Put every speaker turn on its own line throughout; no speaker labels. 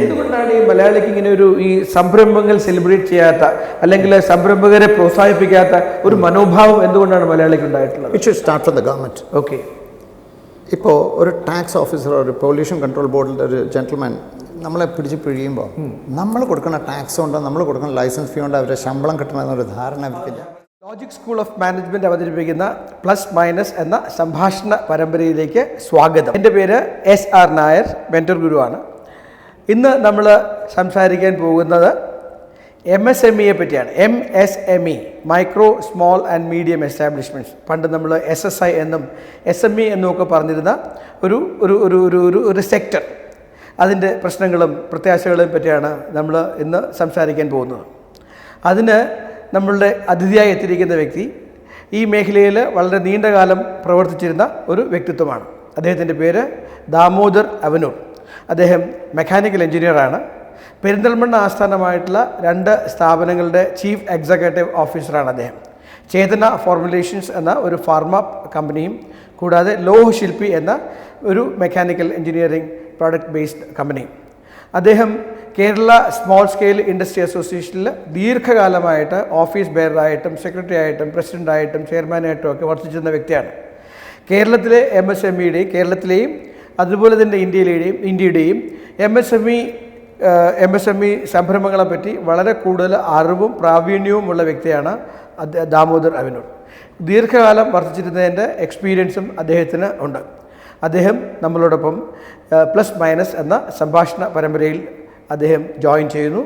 എന്തുകൊണ്ടാണ് ഈ മലയാളിക്ക് ഇങ്ങനെ ഈ സംരംഭങ്ങൾ സെലിബ്രേറ്റ് ചെയ്യാത്ത അല്ലെങ്കിൽ സംരംഭകരെ പ്രോത്സാഹിപ്പിക്കാത്ത ഒരു മനോഭാവം എന്തുകൊണ്ടാണ് മലയാളിക്ക് ഉണ്ടായിട്ടുള്ളത്?
It should start from the government.
Okay.
ഇപ്പോൾ ഒരു ടാക്സ് ഓഫീസർ, ഒരു പൊല്യൂഷൻ കൺട്രോൾ ബോർഡിൻ്റെ ഒരു ജെന്റിൽമാൻ നമ്മളെ പിടിച്ച് പിഴിയുമ്പോൾ നമ്മൾ കൊടുക്കുന്ന ടാക്സ് കൊണ്ട്, നമ്മൾ കൊടുക്കുന്ന ലൈസൻസ് ഫീ കൊണ്ട് അവരുടെ ശമ്പളം കിട്ടണമെന്നൊരു ധാരണ അവർക്കില്ല.
ലോജിക് സ്കൂൾ ഓഫ് മാനേജ്മെൻറ്റ് അവതരിപ്പിക്കുന്ന പ്ലസ് മൈനസ് എന്ന സംഭാഷണ പരമ്പരയിലേക്ക് സ്വാഗതം. എൻ്റെ പേര് SR നായർ, മെൻറ്റർ ഗുരുവാണ്. ഇന്ന് നമ്മൾ സംസാരിക്കാൻ പോകുന്നത് MSME പറ്റിയാണ്. MSME, micro small and medium establishments. പണ്ട് നമ്മൾ SSI എന്നും SME എന്നുമൊക്കെ പറഞ്ഞിരുന്ന ഒരു ഒരു ഒരു ഒരു ഒരു ഒരു സെക്ടർ, അതിൻ്റെ പ്രശ്നങ്ങളും പ്രത്യാശകളെയും പറ്റിയാണ് നമ്മൾ ഇന്ന് സംസാരിക്കാൻ പോകുന്നത്. അതിന് നമ്മളുടെ അതിഥിയായി എത്തിയിരിക്കുന്ന വ്യക്തി ഈ മേഖലയിൽ വളരെ നീണ്ടകാലം പ്രവർത്തിച്ചിരുന്ന ഒരു വ്യക്തിത്വമാണ്. അദ്ദേഹത്തിൻ്റെ പേര് ദാമോദർ അവനൂർ. അദ്ദേഹം മെക്കാനിക്കൽ എഞ്ചിനീയറാണ്. പെരിന്തൽമണ്ണ ആസ്ഥാനമായിട്ടുള്ള 2 സ്ഥാപനങ്ങളുടെ ചീഫ് എക്സിക്യൂട്ടീവ് ഓഫീസറാണ് അദ്ദേഹം. ചേതന ഫോർമുലേഷൻസ് എന്ന ഒരു ഫാർമ കമ്പനിയും കൂടാതെ ലോഹ ശില്പി എന്ന ഒരു മെക്കാനിക്കൽ എഞ്ചിനീയറിംഗ് പ്രോഡക്റ്റ് ബേസ്ഡ് കമ്പനിയും. അദ്ദേഹം കേരള സ്മോൾ സ്കെയിൽ ഇൻഡസ്ട്രി അസോസിയേഷനിൽ ദീർഘകാലമായിട്ട് ഓഫീസ് ബെയറായിട്ടും സെക്രട്ടറി ആയിട്ടും പ്രസിഡൻ്റായിട്ടും ചെയർമാനായിട്ടും ഒക്കെ വർത്തിച്ചിരുന്ന വ്യക്തിയാണ്. കേരളത്തിലെ MSMEയുടെയും കേരളത്തിലെയും അതുപോലെ തന്നെ ഇന്ത്യയുടെയും MSME സംരംഭങ്ങളെപ്പറ്റി വളരെ കൂടുതൽ അറിവും പ്രാവീണ്യവും ഉള്ള വ്യക്തിയാണ് ദാമോദർ അവനൂർ. ദീർഘകാലം വർദ്ധിച്ചിരുന്നതിൻ്റെ എക്സ്പീരിയൻസും അദ്ദേഹത്തിന് ഉണ്ട്. അദ്ദേഹം നമ്മളോടൊപ്പം പ്ലസ് മൈനസ് എന്ന സംഭാഷണ പരമ്പരയിൽ അദ്ദേഹം ജോയിൻ ചെയ്യുന്നു.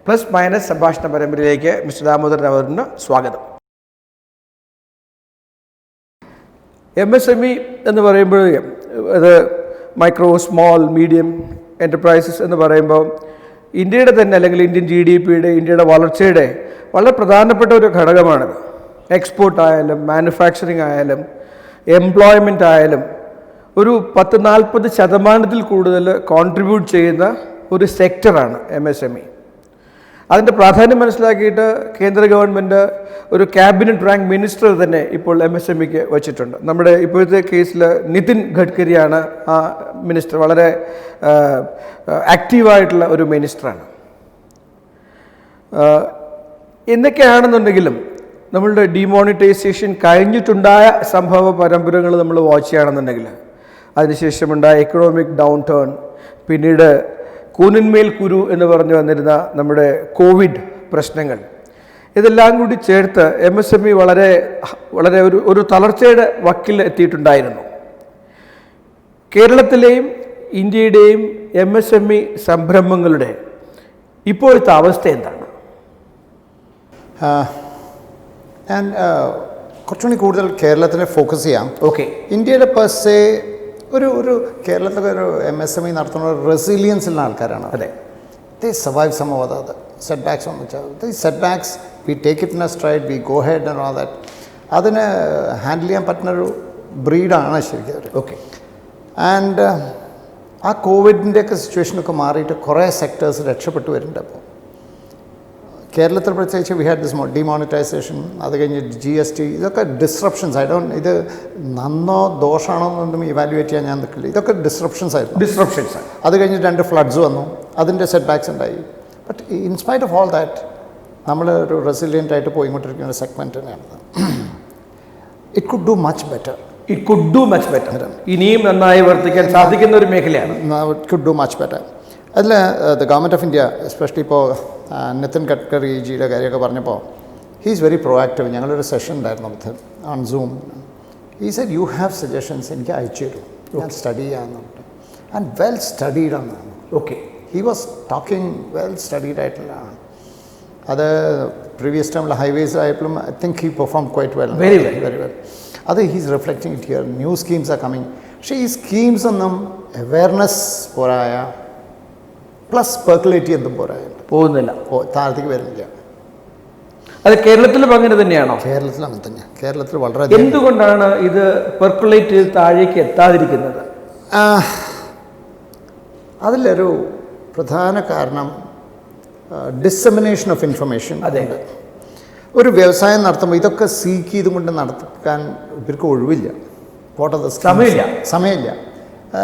പ്ലസ് മൈനസ് സംഭാഷണ പരമ്പരയിലേക്ക് മിസ്റ്റർ ദാമോദർ അവനൂരിന് സ്വാഗതം. MSME എന്ന് പറയുമ്പോൾ അത് മൈക്രോ സ്മോൾ മീഡിയം എൻ്റർപ്രൈസസ് എന്ന് പറയുമ്പോൾ ഇന്ത്യയുടെ തന്നെ അല്ലെങ്കിൽ ഇന്ത്യൻ GDPയുടെ ഇന്ത്യയുടെ വളർച്ചയുടെ വളരെ പ്രധാനപ്പെട്ട ഒരു ഘടകമാണിത്. എക്സ്പോർട്ട് ആയാലും മാനുഫാക്ചറിങ് ആയാലും എംപ്ലോയ്മെൻ്റ് ആയാലും ഒരു 10-40% കൂടുതൽ കോൺട്രിബ്യൂട്ട് ചെയ്യുന്ന ഒരു സെക്ടറാണ് MSME. അതിൻ്റെ പ്രാധാന്യം മനസ്സിലാക്കിയിട്ട് കേന്ദ്ര ഗവൺമെൻറ് ഒരു ക്യാബിനറ്റ് റാങ്ക് മിനിസ്റ്റർ തന്നെ ഇപ്പോൾ MSMEക്ക് വച്ചിട്ടുണ്ട്. നമ്മുടെ ഇപ്പോഴത്തെ കേസിൽ നിതിൻ ഗഡ്കരിയാണ് ആ മിനിസ്റ്റർ. വളരെ ആക്റ്റീവായിട്ടുള്ള ഒരു മിനിസ്റ്ററാണ്. എന്നൊക്കെയാണെന്നുണ്ടെങ്കിലും നമ്മളുടെ ഡിമോണിറ്റൈസേഷൻ കഴിഞ്ഞിട്ടുണ്ടായ സംഭവ പരമ്പരകൾ നമ്മൾ വാച്ച് ചെയ്യുകയാണെന്നുണ്ടെങ്കിൽ അതിനുശേഷമുണ്ടായ എക്കണോമിക് ഡൗൺ ടേൺ, പിന്നീട് കൂനിന്മേൽ കുരു എന്ന് പറഞ്ഞു വന്നിരുന്ന നമ്മുടെ കോവിഡ് പ്രശ്നങ്ങൾ, ഇതെല്ലാം കൂടി ചേർത്ത് MSME വളരെ വളരെ ഒരു തളർച്ചയുടെ വക്കിൽ എത്തിയിട്ടുണ്ടായിരുന്നു. കേരളത്തിലെയും ഇന്ത്യയുടെയും MSME സംരംഭങ്ങളുടെ ഇപ്പോഴത്തെ അവസ്ഥ എന്താണ്?
ഞാൻ കുറച്ചുകൂടി കൂടുതൽ കേരളത്തിനെ ഫോക്കസ് ചെയ്യാം.
ഓക്കെ.
ഇന്ത്യയുടെ പെർസെ ഒരു കേരളത്തിലെ ഒരു MSME നടത്തുന്ന ഒരു റെസിലിയൻസ് ഉള്ള ആൾക്കാരാണ്.
അതെ.
They survive some of the setbacks എന്ന് വെച്ചാൽ the setbacks we take it in a stride, we go ahead and all that. അതിന് ഹാൻഡിൽ ചെയ്യാൻ പറ്റുന്നൊരു ബ്രീഡാണ് ശരിക്കും അവർ.
ഓക്കെ.
ആൻഡ് ആ കോവിഡിൻ്റെയൊക്കെ സിറ്റുവേഷനൊക്കെ മാറിയിട്ട് കുറേ സെക്ടേഴ്സ് രക്ഷപ്പെട്ടു വരുന്നുണ്ട്. അപ്പോൾ കേരളത്തിൽ പ്രത്യേകിച്ച് വി ഹാഡ് ദിസ് ഡിമോണിറ്റൈസേഷൻ, അത് കഴിഞ്ഞ് GST, ഇതൊക്കെ ഡിസ്റപ്ഷൻസ്. ഇത് നന്നോ ദോഷമാണോ എന്നൊന്നും ഇവാലുവേറ്റ് ചെയ്യാൻ ഞാൻ നിൽക്കില്ല. ഇതൊക്കെ ഡിസ്റപ്ഷൻസ് ആയിരുന്നു. അത് കഴിഞ്ഞ് 2 ഫ്ലഡ്സ് വന്നു, അതിൻ്റെ സെറ്റ് ബാക്സ് ഉണ്ടായി. But in spite of all that നമ്മൾ ഒരു റെസിലിയൻ്റ് ആയിട്ട് പോയിക്കൊണ്ടിരിക്കുന്ന ഒരു സെഗ്മെൻറ്റ് തന്നെയാണ്. It could do much better.
ഇനിയും നന്നായി വർദ്ധിക്കാൻ സാധിക്കുന്ന ഒരു മേഖലയാണ്.
It could do much better. അതിൽ the government of India especially ഇപ്പോൾ നിതിൻ ഗഡ്കരി ജിയുടെ കാര്യമൊക്കെ പറഞ്ഞപ്പോൾ ഹീ ഈസ് വെരി പ്രൊആക്റ്റീവ്. ഞങ്ങളൊരു സെഷൻ ഉണ്ടായിരുന്നു with on Zoom. He said you have suggestions, എനിക്ക് അയച്ചു തരും, ഞാൻ സ്റ്റഡി ചെയ്യാമെന്നുണ്ട്. ആൻഡ് വെൽ സ്റ്റഡീഡ് ആണ്.
Okay.
He was talking well studied ആയിട്ടുള്ളതാണ്. അത് പ്രീവിയസ് ടൈമിൽ ഹൈവേസ് ആയപ്പോഴും I think he perform quite well,
very well.
അത് he's reflecting it here. New schemes are coming. പക്ഷേ ഈ സ്കീംസ് ഒന്നും അവയർനെസ് പോരായ, പ്ലസ് പെർക്കുലേറ്റ് എന്തും
പോകുന്നില്ല,
താഴത്തേക്ക് വരുന്നില്ല.
അത് കേരളത്തിലും അങ്ങനെ തന്നെയാണോ?
കേരളത്തിൽ അങ്ങനെ തന്നെയാണ്. കേരളത്തിൽ വളരെ.
എന്തുകൊണ്ടാണ് ഇത് പെർക്കുലേറ്റ് ചെയ്ത് താഴേക്ക് എത്താതിരിക്കുന്നത്?
അതിലൊരു പ്രധാന കാരണം ഡിസെമിനേഷൻ ഓഫ് ഇൻഫർമേഷൻ.
അതെ.
ഒരു വ്യവസായം നടത്തുമ്പോൾ ഇതൊക്കെ സീക്ക് ചെയ്തും കൊണ്ട് നടത്താൻ ഇവർക്ക് ഒഴിവില്ല. സമയമില്ല.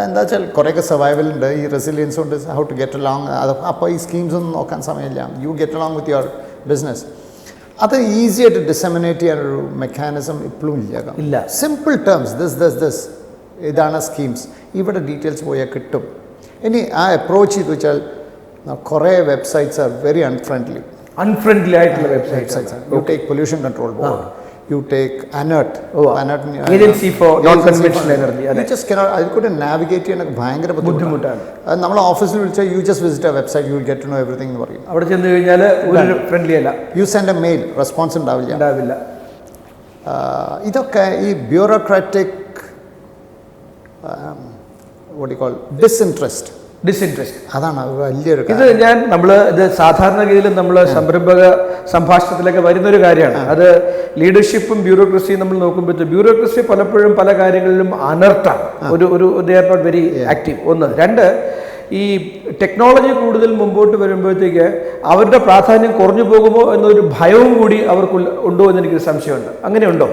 എന്താ വെച്ചാൽ കുറേയൊക്കെ സർവൈവൽ ഉണ്ട്, ഈ റെസിലിയൻസ് ഉണ്ട്, ഹൗ ടു ഗെറ്റ് അലോങ്. അപ്പോൾ ഈ സ്കീംസ് ഒന്നും നോക്കാൻ സമയമില്ല. You get along with your business. അത് ഈസി ആയിട്ട് ഡിസമിനേറ്റ് ചെയ്യാനൊരു മെക്കാനിസം ഇപ്പോഴും ഇല്ല. സിമ്പിൾ ടേംസ്, ദിസ് ഇതാണ് സ്കീംസ്, ഇവിടെ ഡീറ്റെയിൽസ് പോയാൽ കിട്ടും. ഇനി ആ അപ്രോച്ച് ചെയ്ത് വെച്ചാൽ കുറേ വെബ്സൈറ്റ്സ് ആർ വെരി അൺഫ്രണ്ട്ലി
ആയിട്ടുള്ള websites.
You take pollution control board, you take ANERT,
Agency for Non-Conventional Energy.
You just cannot, I couldn't navigate ചെയ്യാൻ ഭയങ്കര ബുദ്ധിമുട്ടാണ്. നമ്മൾ ഓഫീസിൽ വിളിച്ചാൽ you just visit a website, you will get to know everything എന്ന് പറയും.
അവിടെ ചെന്ന് കഴിഞ്ഞാൽ ഒരു ഫ്രണ്ട്ലി അല്ല.
You send a mail, response ഉണ്ടാവില്ല. ഇതൊക്കെ ഈ bureaucratic what do you call disinterest അതാണ് വലിയൊരു.
ഇത് സാധാരണഗതിയിൽ നമ്മൾ സംരംഭക സംഭാഷണത്തിലൊക്കെ വരുന്നൊരു കാര്യമാണ്. അത് ലീഡർഷിപ്പും ബ്യൂറോക്രസിയും നമ്മൾ നോക്കുമ്പോൾ ബ്യൂറോക്രസി പലപ്പോഴും പല കാര്യങ്ങളിലും അനർത്താണ്. ഒരു they are not very active. ഒന്ന്. രണ്ട്, ഈ ടെക്നോളജി കൂടുതൽ മുമ്പോട്ട് വരുമ്പോഴത്തേക്ക് അവരുടെ പ്രാധാന്യം കുറഞ്ഞു പോകുമോ എന്നൊരു ഭയവും കൂടി അവർക്ക് ഉണ്ടോ എന്ന് എനിക്കൊരു സംശയമുണ്ട്. അങ്ങനെയുണ്ടോ?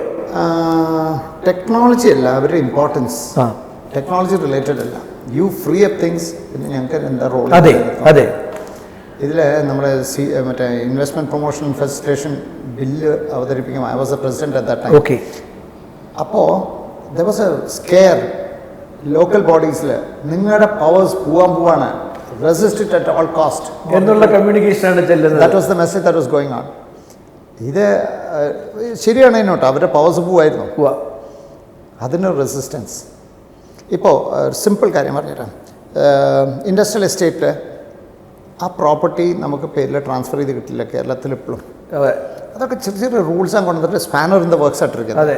ടെക്നോളജി അല്ല അവരുടെ ഇമ്പോർട്ടൻസ്, ടെക്നോളജി റിലേറ്റഡ് അല്ല. You free up things. പിന്നെ ഞങ്ങൾക്ക് എന്താ റോൾ?
അതെ
ഇതിൽ നമ്മുടെ മറ്റേ ഇൻവെസ്റ്റ്മെന്റ് പ്രൊമോഷൻ ഫെസിലിറ്റേഷൻ ബില്ല് അവതരിപ്പിക്കും. I was a president at that time.
Okay.
അപ്പോൾ there was a scare local ബോഡീസിൽ, നിങ്ങളുടെ പവേഴ്സ് പോവാണ്, resist it at all cost
എന്നുള്ള കമ്മ്യൂണിക്കേഷനാണ് ചെല്ലുന്നത്.
That was the message that was going on. ഇത് ശരിയാണ് എന്നോട്ടോ, അവരുടെ പവേഴ്സ് പോവായിരുന്നു, അതിനൊരു റെസിസ്റ്റൻസ്. ഇപ്പോൾ സിമ്പിൾ കാര്യം പറഞ്ഞുതരാം. ഇൻഡസ്ട്രിയൽ എസ്റ്റേറ്റ് ആ പ്രോപ്പർട്ടി നമുക്ക് പേരിൽ ട്രാൻസ്ഫർ ചെയ്ത് കിട്ടില്ല കേരളത്തിൽ ഇപ്പോഴും. അതൊക്കെ ചെറിയ ചെറിയ റൂൾസാണ് കൊണ്ടുവന്നിട്ട് സ്പാനർ ഇൻ ദ വർക്ക്സ് ആയിട്ടിരിക്കുന്നത്.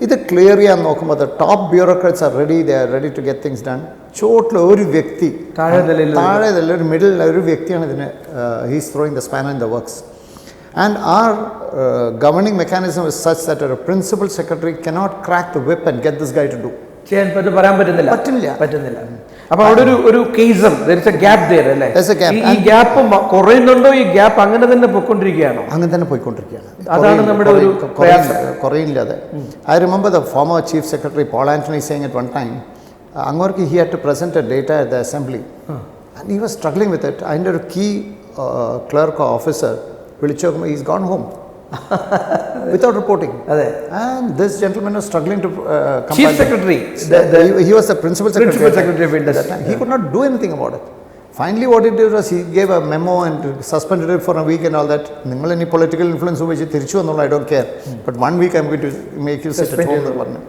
ഇത് ക്ലിയർ ചെയ്യാൻ നോക്കുമ്പോൾ top bureaucrats are ready, they are ready to get things done. ചോട്ടിൽ ഒരു വ്യക്തി, താഴെതല്ല ഒരു മിഡിൽ ഒരു വ്യക്തിയാണ് ഇതിന് he's throwing the spanner in the works. And our governing mechanism is such that a principal secretary cannot crack the whip and get this guy to do.
പറയാൻ പറ്റുന്നില്ല. അപ്പൊ അവിടെ ഒരു കേസും ഗ്യാപ്പ് അല്ലേ? ഈ ഗ്യാപ്പ് കുറയുന്നുണ്ടോ? ഈ ഗ്യാപ്പ് അങ്ങനെ തന്നെ പോയിക്കൊണ്ടിരിക്കുകയാണ്. അതാണ് നമ്മുടെ ഒരു
കുറയില്ലാതെ. I remember the former chief secretary Paul Anthony saying at one time, അങ്ങോർക്ക് he had to present a data at the assembly and he was struggling with it. അതിൻ്റെ ഒരു key clerk or officer വിളിച്ചു നോക്കുമ്പോൾ he's gone home without reporting. And this gentleman was struggling to
chief secretary,
he was the principal secretary of industry. He could not do anything about it. Finally what he did was he gave a memo and suspended it for a week and all that. നിങ്ങൾ ഇനി political influence ഉപയോഗിച്ച് തിരിച്ചു വന്നുള്ള I don't care, but 1 week I'm going to make you sit at home എന്ന് പറഞ്ഞു.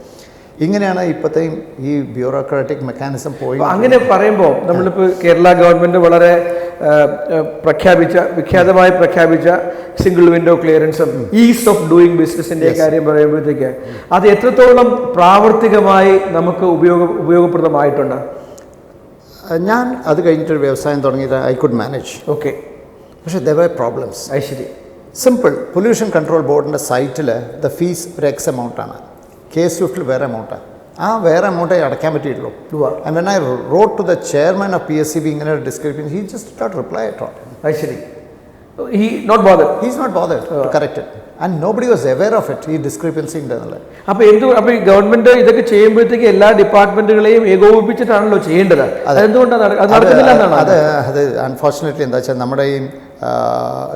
ഇങ്ങനെയാണ് ഇപ്പോഴത്തെയും ഈ bureaucratic mechanism പോയി.
അങ്ങനെ പറയുമ്പോൾ നമ്മളിപ്പോൾ കേരള ഗവൺമെൻറ് വളരെ വിഖ്യാതമായി പ്രഖ്യാപിച്ച സിംഗിൾ വിൻഡോ ക്ലിയറൻസും ഈസ് ഓഫ് ഡൂയിങ് ബിസിനസിൻ്റെ കാര്യം പറയുമ്പോഴത്തേക്ക് അത് എത്രത്തോളം പ്രാവർത്തികമായി നമുക്ക് ഉപയോഗപ്രദമായിട്ടുണ്ട്?
ഞാൻ അത് കഴിഞ്ഞിട്ടൊരു വ്യവസായം തുടങ്ങിയത് ഐ കുഡ് മാനേജ്.
ഓക്കെ.
പക്ഷേ there were problems.
ശരി.
സിമ്പിൾ. പൊല്യൂഷൻ കൺട്രോൾ ബോർഡിൻ്റെ സൈറ്റിൽ ദ ഫീസ് ഒരു എക്സ് എമൗണ്ടാണ്, K-Swift വേറെ എമൗണ്ടാണ്. ആ വേറെ എമൗണ്ടേ അടയ്ക്കാൻ പറ്റിയിട്ടുള്ളൂ. And when I wrote to the chairman of PSCB ഇങ്ങനെ ഒരു ഡിസ്ക്രിപ്ഷൻ, ഹി ജസ്റ്റ് ഡോട്ട് റിപ്ലൈ അറ്റ് ഓൾ.
ശരി. He's not bothered to correct it. And nobody was aware of it, ഈ ഡിസ്ക്രിപ്പൻസി ഉണ്ടെന്നുള്ളത്. അപ്പോൾ ഈ ഗവൺമെന്റ് ഇതൊക്കെ ചെയ്യുമ്പോഴത്തേക്ക് എല്ലാ ഡിപ്പാർട്ട്മെന്റുകളെയും ഏകോപിപ്പിച്ചിട്ടാണല്ലോ ചെയ്യേണ്ടത്. അതെന്തുകൊണ്ടാണ്
അത് അൺഫോർച്ചുനേറ്റ്ലി എന്താ വെച്ചാൽ നമ്മുടെ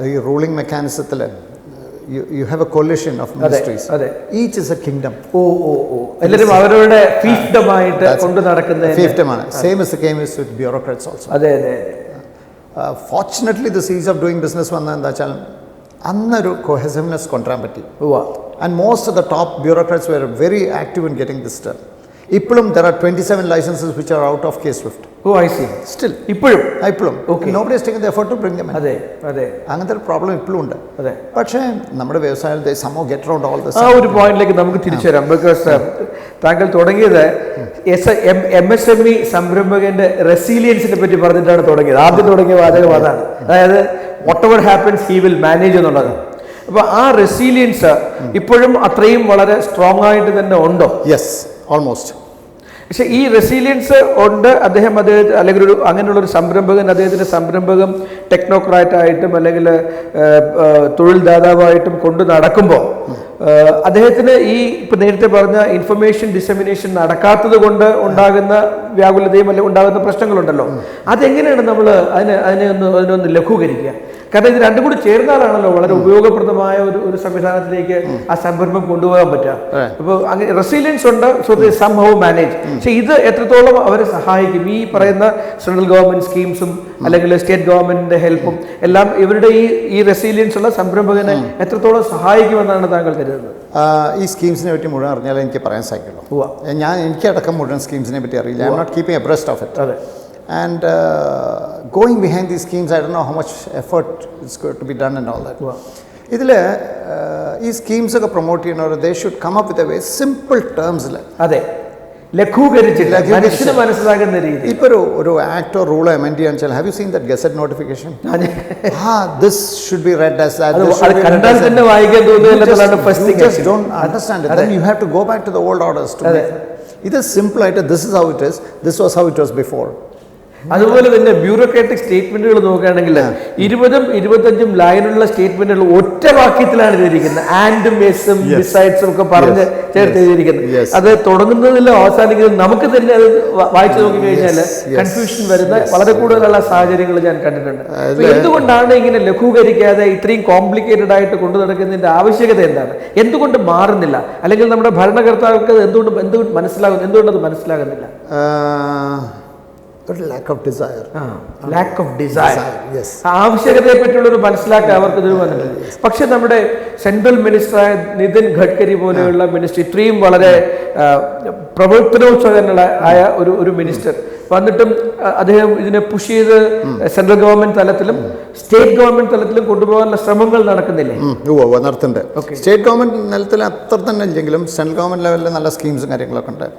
ഈ ruling മെക്കാനിസത്തിൽ you have a coalition of ministries. Each is a kingdom.
എല്ലാവരും അവരുടെ ഫീഫ്ഡമായിട്ട് കൊണ്ട് നടക്കുന്ന
ഫീഫ്ഡമാണ്. Same as the case with bureaucrats also. Fortunately this ease of doing business വന്ന എന്താ വെച്ചാൽ അന്നൊരു cohesiveness കൊണ്ടുവരാൻ പറ്റി. And most of the top bureaucrats were very active in getting this done. ഇപ്പോഴും there are 27 licenses which are out of K-Swift.
I see.
Still
ഇപ്പോഴും
okay. Nobody has taken the effort to bring them in. അങ്ങനത്തെ ഒരു problem ഇപ്പോഴും ഉണ്ട്. പക്ഷേ നമ്മുടെ വ്യവസായം they somehow get around all this.
ആ ഒരു പോയിന്റിലേക്ക് നമുക്ക് തിരിച്ചു വരാം. ബിക്കോസ് താങ്കൾ തുടങ്ങിയത് MSME സംരംഭകന്റെ റെസീലിയൻസിനെ പറ്റി പറഞ്ഞിട്ടാണ് തുടങ്ങിയത്. ആദ്യം തുടങ്ങിയ വാചകം അതാണ്. അതായത് whatever happens he will manage എന്നുള്ളത്. അപ്പോൾ ആ റെസീലിയൻസ് ഇപ്പോഴും അത്രയും വളരെ സ്ട്രോങ് ആയിട്ട് തന്നെ ഉണ്ടോ?
Yes, almost.
പക്ഷേ ഈ റെസീലിയൻസ് ഉണ്ട് അല്ലെങ്കിൽ അങ്ങനെയുള്ളൊരു സംരംഭകൻ അദ്ദേഹത്തിൻ്റെ സംരംഭകം ടെക്നോക്രാറ്റായിട്ടും അല്ലെങ്കിൽ തൊഴിൽ ദാതാവായിട്ടും കൊണ്ട് നടക്കുമ്പോൾ അദ്ദേഹത്തിന് ഈ ഇപ്പം നേരത്തെ പറഞ്ഞ ഇൻഫർമേഷൻ ഡിസമിനേഷൻ നടക്കാത്തത് കൊണ്ട് ഉണ്ടാകുന്ന വ്യാകുലതയും അല്ലെങ്കിൽ ഉണ്ടാകുന്ന പ്രശ്നങ്ങളുണ്ടല്ലോ. അതെങ്ങനെയാണ് നമ്മൾ അതിനൊന്ന് ലഘൂകരിക്കുക? കാരണം ഇത് രണ്ടും കൂടി ചേർന്നാലാണല്ലോ വളരെ ഉപയോഗപ്രദമായ ഒരു സംവിധാനത്തിലേക്ക് ആ സംരംഭം കൊണ്ടുപോകാൻ പറ്റുക. ഇപ്പോൾ അങ്ങനെ റെസിലിയൻസ് ഉണ്ട്, സോ ദേ സംഹൗ മാനേജ്. പക്ഷേ ഇത് എത്രത്തോളം അവരെ സഹായിക്കും ഈ പറയുന്ന സെൻട്രൽ ഗവൺമെന്റ് സ്കീംസും അല്ലെങ്കിൽ സ്റ്റേറ്റ് ഗവൺമെന്റിന്റെ ഹെൽപ്പും എല്ലാം ഇവരുടെ ഈ റെസിലിയൻസ് ഉള്ള സംരംഭകനെ എത്രത്തോളം സഹായിക്കുമെന്നാണ് താങ്കൾ കരുതുന്നത്?
ഈ സ്കീംസിനെ പറ്റി മുഴുവൻ അറിഞ്ഞാലേ എനിക്ക് പറയാൻ സാധിക്കുള്ളൂ. എനിക്കടക്കം മുഴുവൻ സ്കീംസിനെ പറ്റി അറിയില്ല. I'm not keeping abreast of it. And going behind these schemes, I don't know how much effort is going to be done and all that. ഇതിൽ ഈ സ്കീംസ് ഒക്കെ പ്രൊമോട്ട് ചെയ്യുന്നവർ they should come up with a very simple ടേംസിൽ,
അതെ, ലഘൂകരിച്ചില്ല, മനുഷ്യന് മനസ്സിലാകുന്ന രീതി.
ഇപ്പോൾ ഒരു ആക്ടോ റൂളോ അമെൻഡ് ചെയ്യാൻ വെച്ചാൽ, have you seen that gazette notification? This should be red as that.
കണ്ടാൽ തന്നെ വായിക്കാൻ തോന്നുന്നില്ല. First
just don't understand it. Then you have to go back to the old orders to make it. ഇത് simple ആയിട്ട് this is how it is, this was how it was before.
അതുപോലെ തന്നെ bureaucratic സ്റ്റേറ്റ്മെന്റുകൾ നോക്കുകയാണെങ്കിൽ 20-25 ലൈനുള്ള സ്റ്റേറ്റ്മെന്റുകൾ ഒറ്റ വാക്യത്തിലാണ് എഴുതിയിരിക്കുന്നത്. ആൻഡും എസും ബിസൈഡ്സും ഒക്കെ പറഞ്ഞ് ചേർത്ത് എഴുതിയിരിക്കുന്നത്. അത് തുടങ്ങുന്നതിലും അവസാനിക്കുന്നതും നമുക്ക് തന്നെ അത് വായിച്ചു നോക്കി കഴിഞ്ഞാൽ കൺഫ്യൂഷൻ വരുന്ന വളരെ കൂടുതലുള്ള സാഹചര്യങ്ങൾ ഞാൻ കണ്ടിട്ടുണ്ട്. എന്തുകൊണ്ടാണ് ഇങ്ങനെ ലഘൂകരിക്കാതെ ഇത്രയും കോംപ്ലിക്കേറ്റഡ് ആയിട്ട് കൊണ്ടു നടക്കുന്നതിന്റെ ആവശ്യകത എന്താണ്? എന്തുകൊണ്ട് മാറുന്നില്ല? അല്ലെങ്കിൽ നമ്മുടെ ഭരണകർത്താക്കൾക്ക് എന്തുകൊണ്ട് മനസ്സിലാകുന്നു? എന്തുകൊണ്ടത് മനസ്സിലാകുന്നില്ല?
lack of desire.
Lack of desire.
Yes.
ആവശ്യകതയെ പറ്റിയുള്ള ഒരു മനസ്സിലാക്കാൻ അവർക്ക് ഇത് വന്നിട്ടില്ല. പക്ഷെ നമ്മുടെ സെൻട്രൽ മിനിസ്റ്ററായ നിതിൻ ഗഡ്കരി പോലെയുള്ള മിനിസ്റ്റർ, ഇത്രയും വളരെ പ്രവർത്തനോത്സുകനായ ഒരു മിനിസ്റ്റർ വന്നിട്ടും അദ്ദേഹം ഇതിനെ പുഷ് ചെയ്ത് സെൻട്രൽ ഗവൺമെന്റ് തലത്തിലും സ്റ്റേറ്റ് ഗവൺമെന്റ് തലത്തിലും കൊണ്ടുപോകാനുള്ള ശ്രമങ്ങൾ നടക്കുന്നില്ലേ?
നടത്തുന്നുണ്ട്. സ്റ്റേറ്റ് ഗവൺമെന്റ് തലത്തിൽ അത്ര തന്നെ ഇല്ലെങ്കിലും സെൻട്രൽ ഗവൺമെന്റ് ലെവലിൽ നല്ല സ്കീംസും കാര്യങ്ങളൊക്കെ ഉണ്ട്.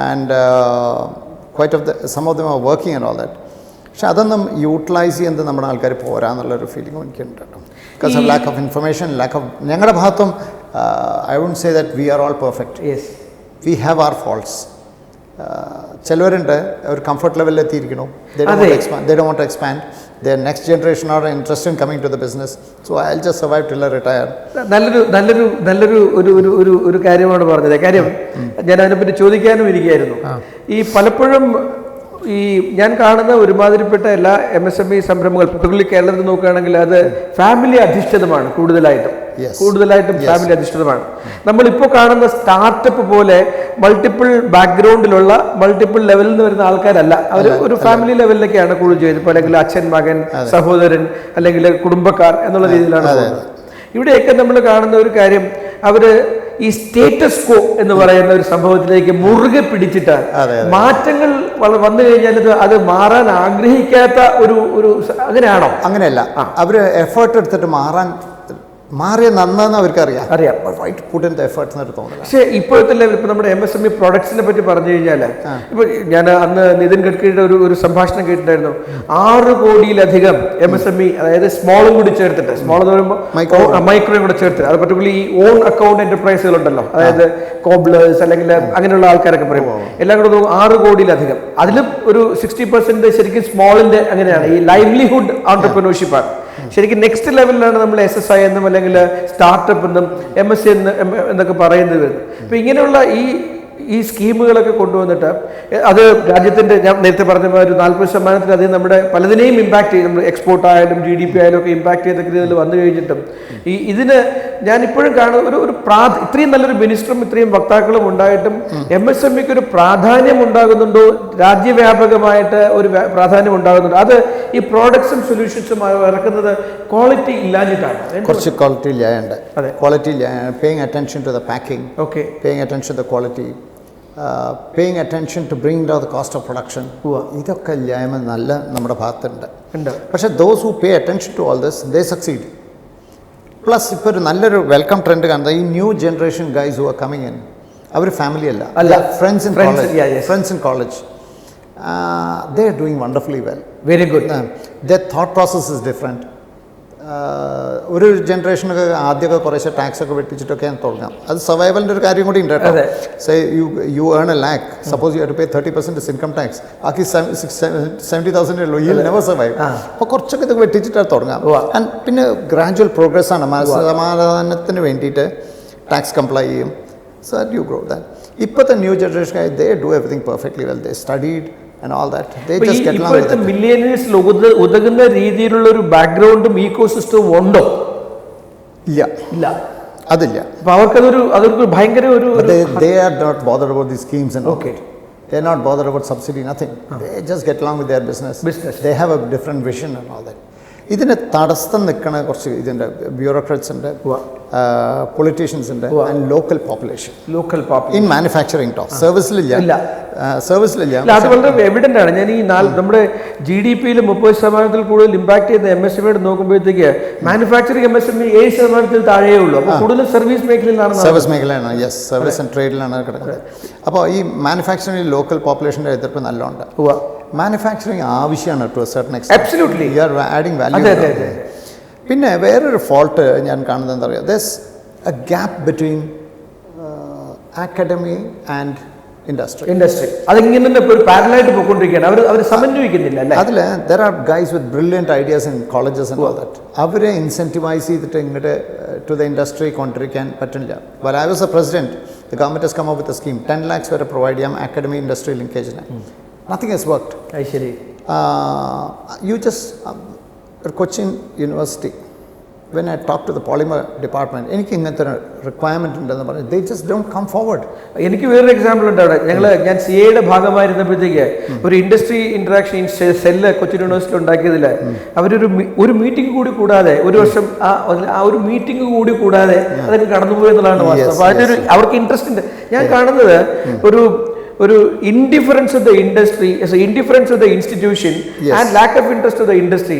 And some of them are working and all that. പക്ഷെ അതൊന്നും യൂട്ടിലൈസ് ചെയ്യുന്നത് നമ്മുടെ ആൾക്കാർ പോരാന്നുള്ളൊരു ഫീലിംഗ് എനിക്കുണ്ട് കേട്ടോ. Because of lack of information, lack of ഞങ്ങളുടെ ഭാഗത്തും I wouldn't say that we are all perfect. We have our faults. ചിലവരുണ്ട് ഒരു കംഫർട്ട് ലെവലിൽ എത്തിയിരിക്കണു. They don't want to expand. Their next generation are interested in coming to the business. So I'll just survive till I retire. നല്ലൊരു കാര്യമാണ് പറഞ്ഞത്. കാര്യം ഞാൻ അതിനെപ്പറ്റി ചോദിക്കാനും ഇരിക്കുകയായിരുന്നു. ഈ പലപ്പോഴും ഞാൻ കാണുന്ന ഒരുമാതിരിപ്പെട്ട എല്ലാ MSME സംരംഭങ്ങൾ, particularly കേരളത്തിൽ നോക്കുകയാണെങ്കിൽ അത് ഫാമിലി അധിഷ്ഠിതമാണ് കൂടുതലായിട്ടും ഫാമിലി അധിഷ്ഠിതമാണ്. നമ്മളിപ്പോൾ കാണുന്ന സ്റ്റാർട്ടപ്പ് പോലെ മൾട്ടിപ്പിൾ ബാക്ക്ഗ്രൗണ്ടിലുള്ള മൾട്ടിപ്പിൾ ലെവലിൽ നിന്ന് വരുന്ന ആൾക്കാരല്ല. അവർ ഒരു ഫാമിലി ലെവലിലേക്കാണ് കൂടുതൽ ചെയ്തത്. ഇപ്പോൾ അല്ലെങ്കിൽ അച്ഛൻ, മകൻ, സഹോദരൻ അല്ലെങ്കിൽ കുടുംബക്കാർ എന്നുള്ള രീതിയിലാണ് പോകുന്നത്. ഇവിടെയൊക്കെ നമ്മൾ കാണുന്ന ഒരു കാര്യം, അവര് ഈ സ്റ്റേറ്റസ് കോ എന്ന് പറയുന്ന ഒരു സംഭവത്തിലേക്ക് മുറുകെ പിടിച്ചിട്ട് മാറ്റങ്ങൾ വന്നു കഴിഞ്ഞാൽ അത് മാറാൻ ആഗ്രഹിക്കാത്ത ഒരു അങ്ങനെയാണോ? അങ്ങനെയല്ല, അവര് എഫേർട്ട് എടുത്തിട്ട് മാറിയ നന്നാന്ന് അവർക്കറിയാം. പക്ഷേ ഇപ്പോഴത്തെ ലെവൽ, ഇപ്പൊ നമ്മുടെ MSME പ്രോഡക്ട്സിനെ പറ്റി പറഞ്ഞു കഴിഞ്ഞാൽ, ഇപ്പൊ ഞാൻ അന്ന് നിതിൻ ഗഡ്കരിയുടെ ഒരു സംഭാഷണം കേട്ടിട്ടുണ്ടായിരുന്നു. 6 കോടിയിലധികം MSME, അതായത് സ്മോളും കൂടി ചേർത്തിട്ട്, സ്മോൾ എന്ന് പറയുമ്പോൾ മൈക്രോയും കൂടെ ചേർത്ത്, അത് പർട്ടിക്കുലർ ഈ ഓൺ അക്കൗണ്ട് എന്റർപ്രൈസുകൾ ഉണ്ടല്ലോ, അതായത് കോബ്ലേഴ്സ് അല്ലെങ്കിൽ അങ്ങനെയുള്ള ആൾക്കാരൊക്കെ പറയും, എല്ലാം കൂടെ 6 കോടിയിലധികം. അതിലും ഒരു 60% ശരിക്കും സ്മോളിന്റെ അങ്ങനെയാണ്, ഈ ലൈവ്ലിഹുഡ് ഓൺടർപ്രണർഷിപ്പാണ്. ശരിക്കും നെക്സ്റ്റ് ലെവലിലാണ് നമ്മൾ SSI എന്നും അല്ലെങ്കിൽ സ്റ്റാർട്ടപ്പ് എന്നും MSE എന്നൊക്കെ പറയുന്നത് വരുന്നത്. അപ്പം ഇങ്ങനെയുള്ള ഈ സ്കീമുകളൊക്കെ കൊണ്ടുവന്നിട്ട് അത് രാജ്യത്തിൻ്റെ, ഞാൻ നേരത്തെ പറഞ്ഞ ഒരു 40% നമ്മുടെ പലതിനെയും ഇമ്പാക്ട് ചെയ്യും. നമ്മൾ എക്സ്പോർട്ട് ആയാലും GDP ആയാലും ഒക്കെ ഇമ്പാക്ട് ചെയ്തൊക്കെ ഇതിൽ വന്നു കഴിഞ്ഞിട്ടും ഇതിന് ഞാനിപ്പോഴും കാണുന്ന ഒരു ഇത്രയും നല്ലൊരു മിനിസ്റ്ററും ഇത്രയും വക്താക്കളും ഉണ്ടായിട്ടും MSMEക്ക് ഒരു പ്രാധാന്യം ഉണ്ടാകുന്നുണ്ടോ? രാജ്യവ്യാപകമായിട്ട് ഒരു പ്രാധാന്യം ഉണ്ടാകുന്നുണ്ടോ? അത് ഈ പ്രോഡക്ട്സും സൊല്യൂഷൻസും ഇറക്കുന്നത് ക്വാളിറ്റി ഇല്ലാഞ്ഞിട്ടാണ്. കുറച്ച് ക്വാളിറ്റി ഇല്ലാണ്ട്, quality paying attention to the packing, okay, paying attention to the quality, paying attention to bring down the cost of production, ഇതൊക്കെ ഇല്ലായ്മ നല്ല നമ്മുടെ ഭാഗത്തുണ്ട്. പക്ഷേ those who pay attention to all this they succeed. Plus ഇപ്പോൾ ഒരു നല്ലൊരു welcome trend കാണുന്നത്, ഈ new generation guys who are coming in, അവർ ഫാമിലി അല്ല, friends in college, they are doing wonderfully well. Very good. Their thought process is different. ഒരു ജനറേഷനൊക്കെ ആദ്യമൊക്കെ കുറേശ്ശെ ടാക്സ് ഒക്കെ വെട്ടിച്ചിട്ടൊക്കെയാണ് തുടങ്ങാം. അത് സർവൈവലിൻ്റെ ഒരു കാര്യം കൂടി ഉണ്ട് കേട്ടോ. Say you earn a lakh, suppose you have to pay 30% income tax, ബാക്കി 70,000 ഉള്ളൂ, യു വിൽ നെവർ സർവൈവ്. അപ്പോൾ കുറച്ചൊക്കെ ഇതൊക്കെ വെട്ടിച്ചിട്ടാണ് തുടങ്ങാം. ആൻഡ് പിന്നെ ഗ്രാജുവൽ പ്രോഗ്രസ് ആണ്. സമാധാനത്തിന് വേണ്ടിയിട്ട് ടാക്സ് കംപ്ലൈ ചെയ്യും. So that you grow that. ഇപ്പോഴത്തെ new generation they do everything perfectly well, they studied and all that, they just get along with it.
മില്ലേനിയൽസിൽ ഉതകുന്ന രീതിയിലുള്ള ഒരു ബാക്ക്ഗ്രൗണ്ടും ഈക്കോ സിസ്റ്റവും ഉണ്ടോ?
ഇല്ല,
ഇല്ല,
അതില്ല.
അപ്പോൾ അതൊരു ഭയങ്കര ഒരു
they are not bothered about these schemes and all.
Okay.
They're not bothered about subsidy, nothing. They just get along with their business. They have a different vision and all that. ഇതിന് തടസ്സം നിൽക്കണ കുറച്ച് ഇതിൻ്റെ bureaucrats ഉണ്ട്, politicians ഉണ്ട്, and local population. In manufacturing to സർവീസിലില്ല.
അത് വളരെ എവിഡന്റ് ആണ്. ഞാൻ ഈ നമ്മുടെ GDP-യിൽ 30% കൂടുതൽ ഇമ്പാക്ട് ചെയ്യുന്ന MSME നോക്കുമ്പോഴത്തേക്ക് മാനുഫാക്ചറിങ് MSME 7% താഴെയേ ഉള്ളൂ. അപ്പോൾ കൂടുതൽ സർവീസ് മേഖലയിലാണ്.
സർവീസ് മേഖലയാണ്, യെസ്, സർവീസ് ആൻഡ് ട്രേഡിലാണ് കിടക്കുന്നത്. അപ്പോൾ ഈ മാനുഫാക്ചറിംഗ് ലോക്കൽ പോപ്പുലേഷൻ്റെ എതിർപ്പ് നല്ലോണ്ട്. മാനുഫാക്ചറിങ് ആവശ്യമാണ് to a certain extent.
Absolutely
you are adding value. പിന്നെ വേറൊരു ഫോൾട്ട് ഞാൻ കാണുന്നത് എന്താ പറയുക, there's a gap between academy and industry.
അതിങ്ങനെ ഒരു പാരലായിട്ട് പോയിക്കൊണ്ടിരിക്കുകയാണ്. അവർ സമന്വയിക്കുന്നില്ല അല്ലേ?
അതിൽ there are guys with brilliant ideas in colleges and all that. അവരെ ഇൻസെൻറ്റിവൈസ് ചെയ്തിട്ട് ഇങ്ങോട്ട് ടു ദ ഇൻഡസ്ട്രി കൊണ്ടിരിക്കാൻ പറ്റില്ല. Well I was a president, the government has come up with A scheme 10 lakhs വരെ പ്രൊവൈഡ് ചെയ്യാം അക്കാഡമി ഇൻഡസ്ട്രി ലിങ്കേജിന്. Nothing has worked. You just Cochin University, when I talk to the polymer department, എനിക്ക് ഇങ്ങനത്തെ requirement ഉണ്ടെന്ന് പറഞ്ഞു, they just don't come forward.
എനിക്ക് വേറൊരു example ഉണ്ട്. അവിടെ ഞാൻ CAയുടെ ഭാഗമായിരുന്നപ്പോഴത്തേക്ക് ഒരു industry interaction cell Cochin university ഉണ്ടാക്കിയതിൽ അവരൊരു മീറ്റിംഗ് കൂടി കൂടാതെ, ഒരു വർഷം ആ ഒരു മീറ്റിംഗ് കൂടി കൂടാതെ അതിന് കടന്നുപോയി എന്നുള്ളതാണ് വാസ്തവം. അപ്പോൾ അതിനൊരു അവർക്ക് ഇൻട്രസ്റ്റ് ഉണ്ട്. ഞാൻ കാണുന്നത് ഒരു indifference of the industry, indifference of the institution, and lack of interest of the industry.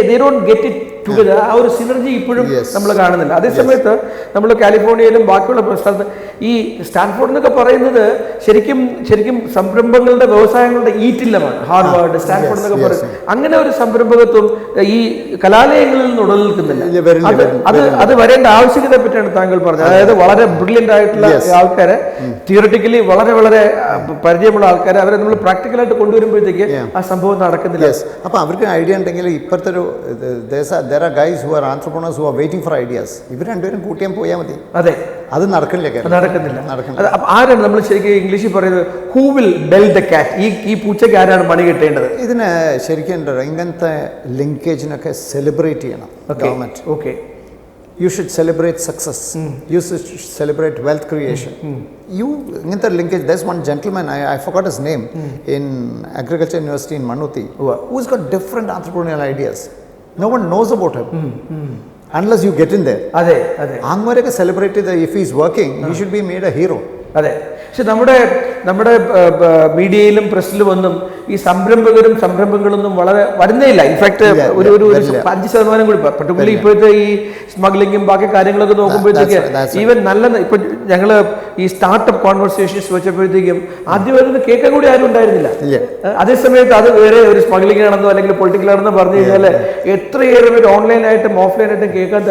They don't get it together. ആ ഒരു സിനർജി ഇപ്പോഴും നമ്മൾ കാണുന്നില്ല. അതേസമയത്ത് നമ്മൾ കാലിഫോർണിയയിലും ബാക്കിയുള്ള സ്ഥലത്ത് ഈ സ്റ്റാൻഫോർഡ് എന്നൊക്കെ പറയുന്നത് ശരിക്കും സംരംഭങ്ങളുടെ വ്യവസായങ്ങളുടെ ഈറ്റില്ലമാണ്. ഹാർവാർഡ്, സ്റ്റാൻഫോർഡ് എന്നൊക്കെ പറയും. അങ്ങനെ ഒരു സംരംഭകത്വം ഈ കലാലയങ്ങളിൽ നിന്ന് ഉടലെടുക്കുന്നില്ല. അത് വരേണ്ട ആവശ്യകതയെ പറ്റിയാണ് താങ്കൾ പറഞ്ഞത്. അതായത് വളരെ ബ്രില്യൻ്റ് ആയിട്ടുള്ള ആൾക്കാരെ, തിയററ്റിക്കലി വളരെ പരിചയമുള്ള ആൾക്കാരെ, അവരെ നമ്മൾ പ്രാക്ടിക്കലായിട്ട് കൊണ്ടുവരുമ്പോഴത്തേക്ക് ആ സംഭവം നടക്കുന്നില്ല.
അപ്പോൾ അവർക്ക് ഐഡിയ ഉണ്ടെങ്കിൽ ഇപ്പോഴത്തെ ഒരു there are guys who are entrepreneurs who are waiting for ideas. ഇവർ രണ്ടുപേരും കൂട്ടിയാൽ പോയാൽ മതി.
അതെ,
അത് നടക്കുന്നില്ല.
ആരാണ് നമ്മൾ ശരിക്കും ഇംഗ്ലീഷിൽ പറയുന്നത്, who will bell the cat? ഈ പൂച്ചയ്ക്ക് ആരാണ് മണി കിട്ടേണ്ടത്?
ഇതിന് ശരിക്കും ഇങ്ങനത്തെ ലിങ്കേജിനൊക്കെ സെലിബ്രേറ്റ് ചെയ്യണം government.
Okay,
you should celebrate success. You should celebrate wealth creation. ഇങ്ങനത്തെ linkage. There's one gentleman, I forgot his name, in Agriculture University in Manuti, who's got different entrepreneurial ideas. No one knows about him unless you get in there.
അതെ,
അങ്ങനെയൊക്കെ celebrate ചെയ്ത് if he's working, he should be made a hero.
അതെ, പക്ഷെ നമ്മുടെ മീഡിയയിലും പ്രസ്സിലും ഒന്നും ഈ സംരംഭങ്ങളൊന്നും വളരെ വരുന്നേയില്ല. ഇൻഫാക്ട് ഒരു 5% കൂടി, പർട്ടിക്കുലർലി ഇപ്പോഴത്തെ ഈ സ്മഗ്ലിങ്ങും ബാക്കി കാര്യങ്ങളൊക്കെ നോക്കുമ്പോഴത്തേക്ക് ഈവൻ ഇപ്പൊ ഞങ്ങള് ഈ സ്റ്റാർട്ടപ്പ് കോൺവെർസേഷൻസ് വെച്ചപ്പോഴത്തേക്കും ആദ്യം വരുന്ന കേൾക്കാൻ കൂടി ആരും ഉണ്ടായിരുന്നില്ല. അതേസമയത്ത് അത് വേറെ ഒരു സ്മഗ്ലിംഗ് ആണെന്നോ അല്ലെങ്കിൽ പൊളിറ്റിക്കൽ ആണെന്നോ പറഞ്ഞു കഴിഞ്ഞാൽ എത്രയേറെ പേര് ഓൺലൈനായിട്ടും ഓഫ്ലൈനായിട്ടും കേൾക്കാത്ത.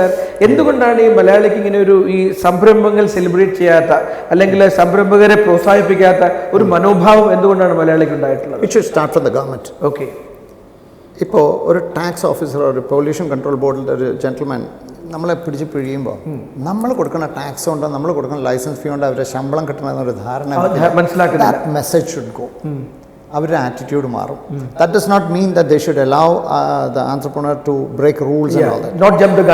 എന്തുകൊണ്ടാണ് ഈ മലയാളിക്ക് ഇങ്ങനെ ഈ സംരംഭങ്ങൾ സെലിബ്രേറ്റ് ചെയ്യാത്ത അല്ലെങ്കിൽ സംരംഭകരെ പ്രോത്സാഹിപ്പിക്കാത്ത ഒരു മനോഭാവം എന്തുകൊണ്ടാണ് മലയാളിക്ക് ഉണ്ടായിട്ടുള്ളത്?
It should start from the government.
Okay.
ഇപ്പോൾ ഒരു ടാക്സ് ഓഫീസർ, ഒരു പൊല്യൂഷൻ കൺട്രോൾ ബോർഡിൻ്റെ ഒരു ജെന്റിൽമാൻ നമ്മളെ പിടിച്ച് പിഴിയുമ്പോൾ നമ്മൾ കൊടുക്കുന്ന ടാക്സ് കൊണ്ട്, നമ്മൾ കൊടുക്കുന്ന ലൈസൻസ് ഫീ കൊണ്ട് അവരുടെ ശമ്പളം കിട്ടണമെന്നൊരു ധാരണ മനസ്സിലാക്കുന്ന മെസ്സേജ് ഷുഡ് ഗോ. അവരുടെ ആറ്റിറ്റ്യൂഡ് മാറും. That does not mean that they should allow the entrepreneur to break rules and all that.
Not jump the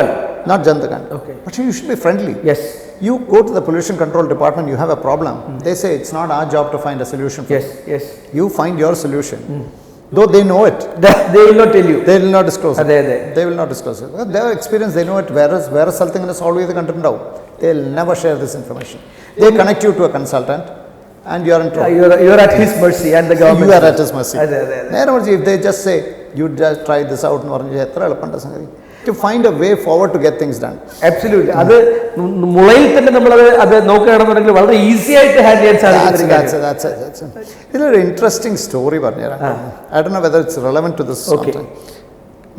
gun.
Okay. But you should be friendly.
Yes.
You go to the pollution control department, you have a problem. They say it's not our job to find a solution for
Yes.
You find your solution. Though they know it.
They will not tell you.
They will not disclose it.
They
will not disclose it. Their experience, they know it. Whereas something is always the content out. They will never share this information. They connect you to a consultant and you are in trouble.
You are at his mercy and the government.
You are at his mercy. If they just say, you just try this out, to find a way forward to get things done.
Absolutely. അത് മുളയിൽ തന്നെ നമ്മൾ അത് നോക്കുകയാണെന്നുണ്ടെങ്കിൽ വളരെ easy ആയിട്ട് handle ചെയ്യാൻ സാധിക്കും.
ഇതിലൊരു ഇൻട്രസ്റ്റിംഗ് സ്റ്റോറി പറഞ്ഞുതരാം. I don't know whether it's relevant to this.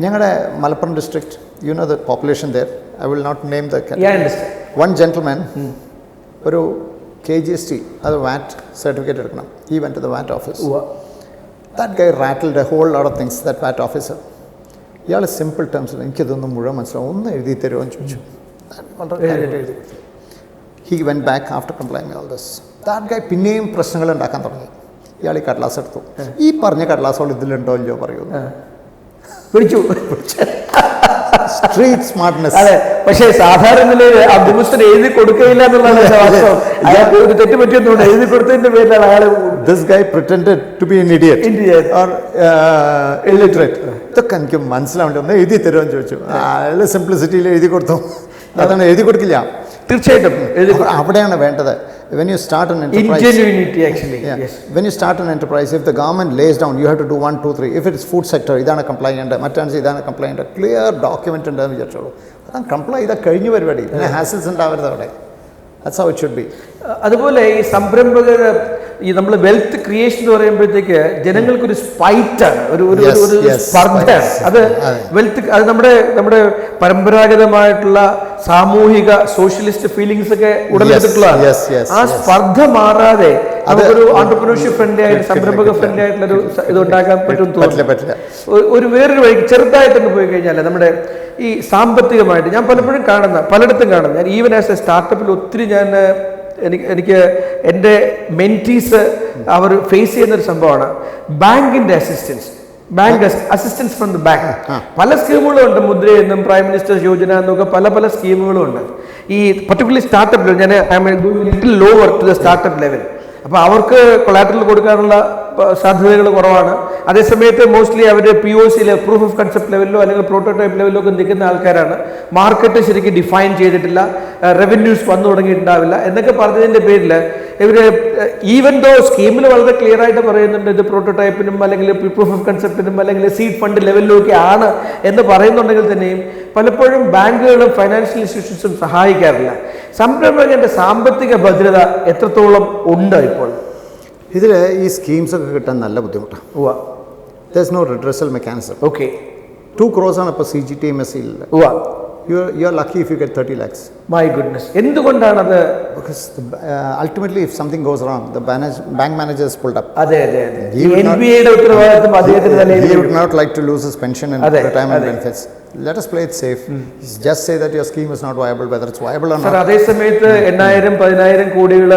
ഞങ്ങളുടെ Malappuram district, you know the population there. I will not name the category.
Yeah, I understand.
One gentleman, ഒരു KGST, അത് VAT certificate എടുക്കണം. He went to the VAT office. That guy rattled a whole lot of things, that VAT officer. ഇയാൾ simple ടേംസിൽ എനിക്കിതൊന്നും മുഴുവൻ മനസ്സിലാവും, ഒന്ന് എഴുതി തരുമോ എന്ന് ചോദിച്ചു. He went back after complying all this. That guy പിന്നെയും പ്രശ്നങ്ങൾ ഉണ്ടാക്കാൻ തുടങ്ങി. ഇയാൾ ഈ കടലാസ് എടുത്തു, ഈ പറഞ്ഞ കടലാസുകൾ ഇതിലുണ്ടോ ഇല്ലയോ പറയുന്നു,
പിടിച്ചു.
Street smartness.
അതെ, പക്ഷേ സാധാരണ നിലയിൽ ആ ഉദ്യോഗസ്ഥന് എഴുതി കൊടുക്കുകയില്ല എന്നുള്ളതാണ് വാസ്തവം. അയാൾക്ക് ഒരു തെറ്റ് പറ്റിയൊന്നുണ്ട്, എഴുതി കൊടുത്തതിന്റെ പേരിലാണ് അയാൾ.
This guy pretended to be an idiot or illiterate. ഇതൊക്കെ എനിക്ക് മനസ്സിലാവേണ്ടി ഒന്ന് എഴുതി തരുമെന്ന് ചോദിച്ചു. അയാൾ സിംപ്ലിസിറ്റിയിൽ എഴുതി കൊടുത്തു. അതാണ് എഴുതി കൊടുക്കില്ല.
തീർച്ചയായിട്ടും
അവിടെയാണ് വേണ്ടത്. When you start an enterprise,
ingenuity actually. Yes.
When you start an enterprise, if the government lays down, you have to do 1, 2, 3. If it is food sector, idana compliant, മറ്റാണ് idana compliant, clear document ഉണ്ടെന്ന് വിചാരിച്ചോളൂ. അതാണ് comply ചെയ്താൽ കഴിഞ്ഞു പരിപാടി. പിന്നെ ഹാസിൽസ് ഉണ്ടാവരുത് അവിടെ. That's how it should be.
അതുപോലെ ഈ സംരംഭകർ ഈ നമ്മൾ വെൽത്ത് ക്രിയേഷൻ എന്ന് പറയുമ്പോഴത്തേക്ക് ജനങ്ങൾക്കൊരു സ്പൈറ്റാണ്, ഒരു സ്പർദ്ധയാണ്. അത് വെൽത്ത്, അത് നമ്മുടെ പരമ്പരാഗതമായിട്ടുള്ള സാമൂഹിക സോഷ്യലിസ്റ്റ് ഫീലിംഗ്സ് ഒക്കെ ഉടലെടുത്തിട്ടുള്ളതാണ്. ആ സ്പർദ്ധ മാറാതെ നമുക്കൊരു ഓൺടർപ്രണർഷിപ്പ് ഫ്രണ്ട്ലി ആയിട്ട്, സംരംഭക ഫ്രണ്ട്ലി ആയിട്ടുള്ളൊരു ഇത് ഉണ്ടാക്കാൻ പറ്റില്ല. ഒരു വേറൊരു വഴി ചെറുതായിട്ടൊന്ന് പോയി കഴിഞ്ഞാൽ നമ്മുടെ ഈ സാമ്പത്തികമായിട്ട് ഞാൻ പലപ്പോഴും പലയിടത്തും കാണുന്നു. ഞാൻ ഈവൻ ആസ് എ സ്റ്റാർട്ടപ്പിൽ ഒത്തിരി എനിക്ക് എൻ്റെ മെൻറ്റീസ് അവർ ഫേസ് ചെയ്യുന്നൊരു സംഭവമാണ് ബാങ്കിൻ്റെ അസിസ്റ്റൻസ് ഫ്രം ദ ബാങ്ക്. പല സ്കീമുകളും ഉണ്ട്, മുദ്ര എന്നും പ്രൈം മിനിസ്റ്റേഴ്സ് യോജന എന്നൊക്കെ പല സ്കീമുകളും ഉണ്ട്. ഈ പർട്ടിക്കുലർലി സ്റ്റാർട്ടപ്പ് ഞാൻ I'm little lower to the startup level. അപ്പോൾ അവർക്ക് കൊളാറ്ററൽ കൊടുക്കാനുള്ള സാധ്യതകൾ കുറവാണ്. അതേസമയത്ത് മോസ്റ്റ്ലി അവർ POC പ്രൂഫ് ഓഫ് കൺസെപ്റ്റ് ലെവലിലോ അല്ലെങ്കിൽ പ്രോട്ടോടൈപ്പ് ലെവലിലോ ഒക്കെ നിൽക്കുന്ന ആൾക്കാരാണ്. മാർക്കറ്റ് ശരിക്കും ഡിഫൈൻ ചെയ്തിട്ടില്ല, റവന്യൂസ് വന്നു തുടങ്ങിയിട്ടുണ്ടാവില്ല എന്നൊക്കെ പറഞ്ഞതിൻ്റെ പേരിൽ ഇവർ ഈവൻ ദോ സ്കീമിൽ വളരെ ക്ലിയർ ആയിട്ട് പറയുന്നുണ്ട് ഇത് പ്രോട്ടോടൈപ്പിനും അല്ലെങ്കിൽ പ്രൂഫ് ഓഫ് കൺസെപ്റ്റിനും അല്ലെങ്കിൽ സീഡ് ഫണ്ട് ലെവലിലൊക്കെ ആണ് എന്ന് പറയുന്നുണ്ടെങ്കിൽ തന്നെയും പലപ്പോഴും ബാങ്കുകളും ഫൈനാൻഷ്യൽ ഇൻസ്റ്റിറ്റ്യൂഷൻസും സഹായിക്കാറില്ല. സംരംഭകന്റെ സാമ്പത്തിക ഭദ്രത എത്രത്തോളം ഉണ്ട് ഇപ്പോൾ?
ഇതിൽ ഈ സ്കീംസ് ഒക്കെ കിട്ടാൻ നല്ല ബുദ്ധിമുട്ടാണ്. There is no redressal mechanism.
Okay.
2 crores ആണ് ഇപ്പോൾ CGTMSE. You are lucky if you get 30 lakhs.
My goodness. എന്തുകൊണ്ടാണത്?
Because ultimately if something goes wrong, the bank manager is pulled up.
അതെ. NBAയുടെ ഉത്തരവാദിത്വം അദ്ദേഹത്തിന് തലയിൽ.
He would not like to lose his pension and retirement benefits. Let us play it safe. Just say that your scheme is not viable, whether it's viable or not.
അതേ സമയത്ത് 8,000-10,000 കോടികൾ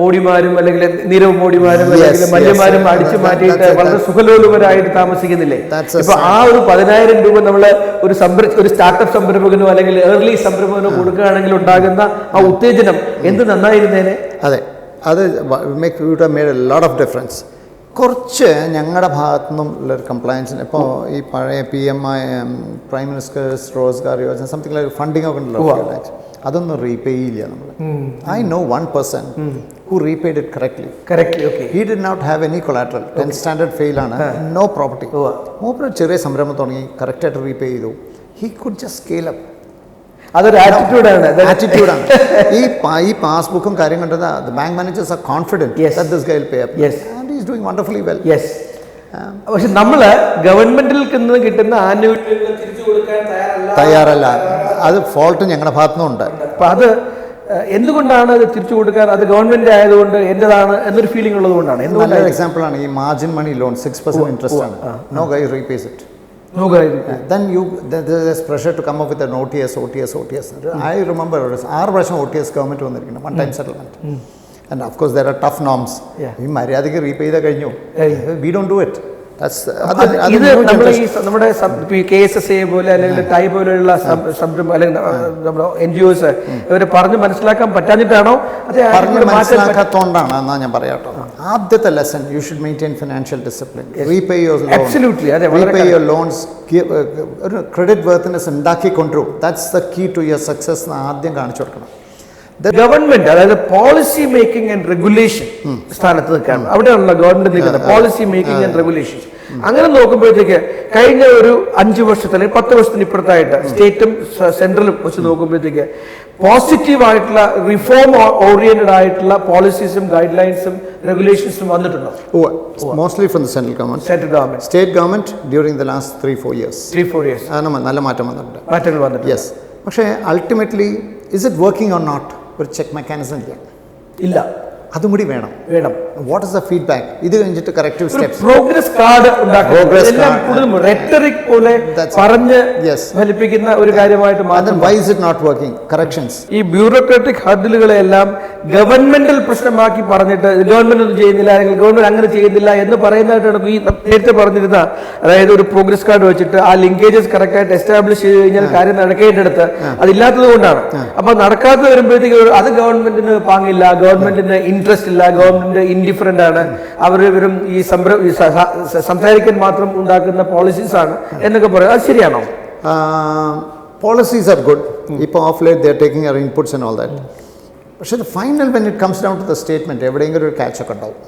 മോഡിമാരും അല്ലെങ്കിൽ നീരവ് മോഡിമാരും അല്ലെങ്കിൽ മല്യമാരും അടിച്ചു മാറ്റിയിട്ട് വളരെ സുഖലോലുപരായിട്ട് താമസിക്കുന്നില്ലേ? ഇപ്പൊ ആ ഒരു 10,000 രൂപ നമ്മൾ ഒരു സ്റ്റാർട്ടപ്പ് സംരംഭകനോ അല്ലെങ്കിൽ ഏർലി സംരംഭകനോ കൊടുക്കുകയാണെങ്കിൽ ഉണ്ടാകുന്ന ആ ഉത്തേജനം എന്ത് നന്നായിരുന്നേനെ.
അതെ, അത് would have made a lot of difference. കുറച്ച് ഞങ്ങളുടെ ഭാഗത്തു നിന്നും ഉള്ളൊരു കംപ്ലയൻസിന് ഇപ്പോൾ ഈ പഴയ PMI prime ministers Rozgar Yojana something like funding ഒക്കെ ഉണ്ടല്ലോ, അതൊന്നും റീപേ ചെയ്യില്ല നമ്മൾ. I know one person who repaid it correctly.
Okay.
He did not have any collateral. 10th standard fail ആണ്, no property. മൂപ്പര് ചെറിയ സംരംഭം തുടങ്ങി, കറക്റ്റായിട്ട് റീപേ ചെയ്തു. He could just scale up.
അതൊരു ആറ്റിറ്റ്യൂഡാണ്.
ഈ പാസ്ബുക്കും കാര്യം കണ്ടത് the bank managers are confident that this guy will pay up. And he is doing wonderfully well.
പക്ഷെ നമ്മൾ ഗവൺമെന്റിൽ നിന്ന് കിട്ടുന്ന ആനുകൂല്യങ്ങൾ തിരിച്ചു കൊടുക്കാൻ
തയ്യാറല്ല. അത് ഫോൾട്ട് ഞങ്ങളുടെ ഭാഗത്തുനിന്നുണ്ട്.
അപ്പം അത് എന്തുകൊണ്ടാണ് അത് തിരിച്ചു കൊടുക്കാൻ? അത് ഗവൺമെന്റ് ആയതുകൊണ്ട് എന്റേതാണ് എന്നൊരു ഫീലിംഗ് ഉള്ളത് കൊണ്ടാണ്.
നല്ലൊരു എക്സാമ്പിളാണ് ഈ മാർജിൻ മണി ലോൺ 6% ഇൻട്രസ്റ്റ് ആണ്. No guy repays it. Then there is pressure to come up with an OTS. I remember 6 പ്രാവശ്യം OTS ഗവൺമെന്റ് വന്നിരിക്കുന്നു, one time settlement. And of course there are tough norms. ഈ മര്യാദയ്ക്ക് repay ചെയ്താൽ കഴിഞ്ഞു. We don't do it.
ഇത് നമ്മുടെ KSSA പോലെ അല്ലെങ്കിൽ ടൈ പോലെയുള്ള സംരംഭം അല്ലെങ്കിൽ നമ്മുടെ NGOs ഇവരെ പറഞ്ഞ് മനസ്സിലാക്കാൻ പറ്റാഞ്ഞിട്ടാണോ?
മനസ്സിലാക്കാത്തോണ്ടാണ് എന്നാ ഞാൻ പറയാട്ടോ. ആദ്യത്തെ lesson, you should maintain financial discipline. Repay your loans. ഒരു ക്രെഡിറ്റ് വർത്തിനെസ് ഉണ്ടാക്കി കൊണ്ടുവരും. That's the key to your success എന്ന് ആദ്യം കാണിച്ചു കൊടുക്കണം.
ഗവൺമെന്റ്, അതായത് പോളിസി മേക്കിംഗ് ആൻഡ് റെഗുലേഷൻ സ്ഥാനത്ത് നിൽക്കുകയാണ്. അവിടെയാണല്ലോ ഗവൺമെന്റ് നിൽക്കുന്നത്, പോളിസി മേക്കിംഗ് ആൻഡ് റെഗുലേഷൻ. അങ്ങനെ നോക്കുമ്പോഴത്തേക്ക് കഴിഞ്ഞ ഒരു 5 വർഷത്തിൽ അല്ലെങ്കിൽ 10 വർഷത്തിന് ഇപ്പുറത്തായിട്ട് സ്റ്റേറ്റും സെൻട്രലും വെച്ച് നോക്കുമ്പോഴത്തേക്ക് പോസിറ്റീവായിട്ടുള്ള റിഫോം ഓറിയന്റഡ് ആയിട്ടുള്ള പോളിസീസും ഗൈഡ് ലൈൻസും റെഗുലേഷൻസും വന്നിട്ടുണ്ടോ?
Mostly from the central government. State government during the last 3-4 years നല്ല മാറ്റം വന്നിട്ടുണ്ട്. യെസ്, പക്ഷേ ultimately is it working or not? ഒരു ചെക്ക് മെക്കാനിസം ഇല്ല. അതും കൂടി വേണം. വാട്ട് ഇസ് ദ ഫീഡ്ബാക്ക്, ഇത് കഴിഞ്ഞിട്ട് corrective steps,
progress card rhetoric പോലെ പറഞ്ഞ് ഫലിപ്പിക്കുന്ന ഒരു കാര്യമായിട്ട് മാറും.
Why is it not working, corrections.
ഈ ബ്യൂറോക്രാറ്റിക് ഹർഡിലുകളെല്ലാം ഗവൺമെന്റൽ പ്രശ്നമാക്കി പറഞ്ഞിട്ട് ഗവൺമെന്റ് ഒന്നും ചെയ്യുന്നില്ല, അല്ലെങ്കിൽ ഗവൺമെന്റ് അങ്ങനെ ചെയ്യുന്നില്ല എന്ന് പറയുന്നതായിട്ടാണ് ഈ നേരത്തെ പറഞ്ഞിരുന്ന, അതായത് ഒരു പ്രോഗ്രസ് കാർഡ് വെച്ചിട്ട് ആ ലിങ്കേജസ് കറക്റ്റ് ആയിട്ട് എസ്റ്റാബ്ലിഷ് ചെയ്ത് കഴിഞ്ഞാൽ കാര്യം നടക്കേണ്ടടുത്ത് അതില്ലാത്തത് കൊണ്ടാണ്. അപ്പൊ നടക്കാതെ വരുമ്പോഴത്തേക്ക് അത് ഗവൺമെന്റിന് പാങ്ങില്ല, ഗവൺമെന്റിന് ഇൻട്രസ്റ്റ് ഇല്ല, ഗവൺമെന്റ് ഇൻഡിഫറന്റ് ആണ്, അവർ ഇവരും ഈ സംസാരിക്കാൻ മാത്രം ഉണ്ടാക്കുന്ന പോളിസീസ് ആണ് എന്നൊക്കെ പറയും. അത് ശരിയാണോ?
Policies are good. ഇപ്പോൾ of late they are taking our inputs and all that. പക്ഷേ final when it comes down to the statement എവിടെയെങ്കിലും ഒരു ക്യാച്ച് ഒക്കെ ഉണ്ടാവും.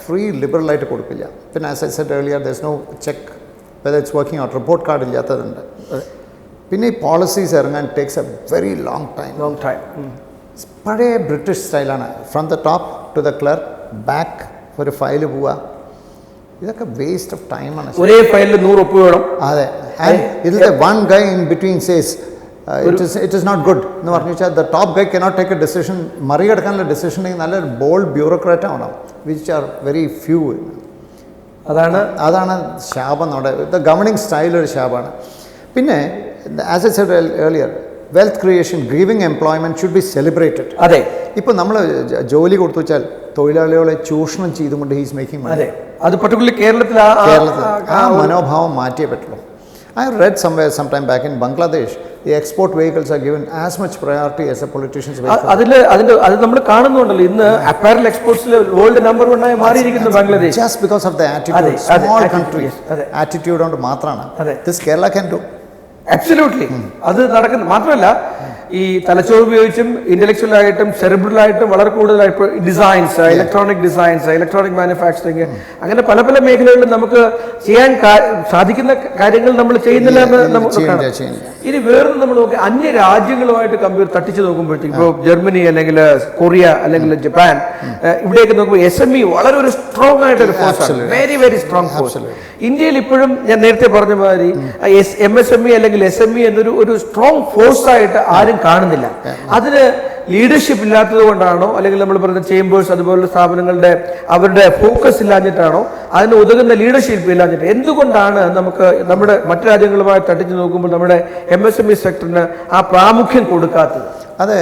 ഫ്രീ ലിബറലായിട്ട് കൊടുക്കില്ല. പിന്നെ as I said earlier there is no check whether it's working out, report card ഇല്ലാത്തതുണ്ട്. പിന്നെ ഈ പോളിസീസ് ഇറങ്ങാൻ takes a very long time. പഴയ ബ്രിട്ടീഷ് സ്റ്റൈലാണ്. From the top to the clerk, back ഒരു ഫയൽ പോവുക, ഇതൊക്കെ വേസ്റ്റ് ഓഫ് ടൈമാണ്.
ഒരേ ഫയലിൽ 100 ഒപ്പ് വേണം.
അതെ, ഇതിൽ one guy in between says it is not good എന്ന് പറഞ്ഞു വെച്ചാൽ the top guy cannot take a decision. മറികടക്കാനുള്ള ഡിസിഷൻ നല്ലൊരു ബോൾഡ് ബ്യൂറോക്രാറ്റ് ആവണം, വിച്ച് ആർ വെരി ഫ്യൂ. അതാണ് ശാപം. നമ്മുടെ ദ ഗവർണിംഗ് സ്റ്റൈൽ ഒരു ശാപമാണ്. പിന്നെ as I said earlier, wealth creation, giving employment should be celebrated.
അതെ,
ഇപ്പോൾ നമ്മൾ ജോലി കൊടുത്തു വെച്ചാൽ തൊഴിലാളികളെ ചൂഷണം ചെയ്തുകൊണ്ട് ഹീസ് മേക്കിംഗ് മണി.
അത് പർട്ടിക്കുലർലി കേരളത്തിൽ
ആ മനോഭാവം മാറ്റിയേ പറ്റുള്ളൂ. I read somewhere sometime back in Bangladesh, the export vehicles are given as much priority as a politician's vehicle.
അത് നമ്മൾ കാണുന്നുണ്ടല്ലോ. ഇന്ന് അപ്പാരൽ എക്സ്പോർട്സിൽ വേൾഡ് നമ്പർ 1 ആയി മാറിയിരിക്കുന്നു Bangladesh.
Just because of the attitude, small country attitude കൊണ്ട് മാത്രമാണ്. This Kerala can do.
Absolutely. അത് നടക്കുന്നു. മാത്രമല്ല ഈ തലച്ചോറ് ഉപയോഗിച്ചും ഇന്റലക്ച്വൽ ആയിട്ടും സെറിബ്രലായിട്ടും വളരെ കൂടുതലായിട്ട് designs, electronic designs, electronic manufacturing, അങ്ങനെ പല പല മേഖലകളിലും നമുക്ക് ചെയ്യാൻ സാധിക്കുന്ന കാര്യങ്ങൾ നമ്മൾ ചെയ്യുന്നില്ല എന്ന് നമുക്ക് കാണാം. ഇനി വേറൊന്നും നമ്മൾ നോക്കി അന്യ രാജ്യങ്ങളുമായിട്ട് തട്ടിച്ചു നോക്കുമ്പോഴത്തേക്ക്, ഇപ്പോൾ ജർമ്മനി അല്ലെങ്കിൽ കൊറിയ അല്ലെങ്കിൽ ജപ്പാൻ, ഇവിടെയൊക്കെ നോക്കുമ്പോൾ SME വളരെ ഒരു സ്ട്രോങ് ആയിട്ടൊരു force, very very strong force. ഇന്ത്യയിൽ ഇപ്പോഴും ഞാൻ നേരത്തെ പറഞ്ഞ മാതിരി MSME അല്ലെങ്കിൽ SME എന്നൊരു സ്ട്രോങ് ഫോഴ്സ് ആയിട്ട് ആരും കാണുന്നില്ല. അതിന് ലീഡർഷിപ്പ് ഇല്ലാത്തത് കൊണ്ടാണോ, അല്ലെങ്കിൽ നമ്മൾ പറയുന്ന ചേംബേഴ്സ് അതുപോലുള്ള സ്ഥാപനങ്ങളുടെ അവരുടെ ഫോക്കസ് ഇല്ലാഞ്ഞിട്ടാണോ, അതിന് ഉതകുന്ന ലീഡർഷിപ്പ് ഇല്ലാഞ്ഞിട്ട്? എന്തുകൊണ്ടാണ് നമുക്ക് നമ്മുടെ മറ്റു രാജ്യങ്ങളുമായി തട്ടിച്ചു നോക്കുമ്പോൾ നമ്മുടെ MSME സെക്ടറിന് ആ പ്രാമുഖ്യം കൊടുക്കാത്തത്?
അത്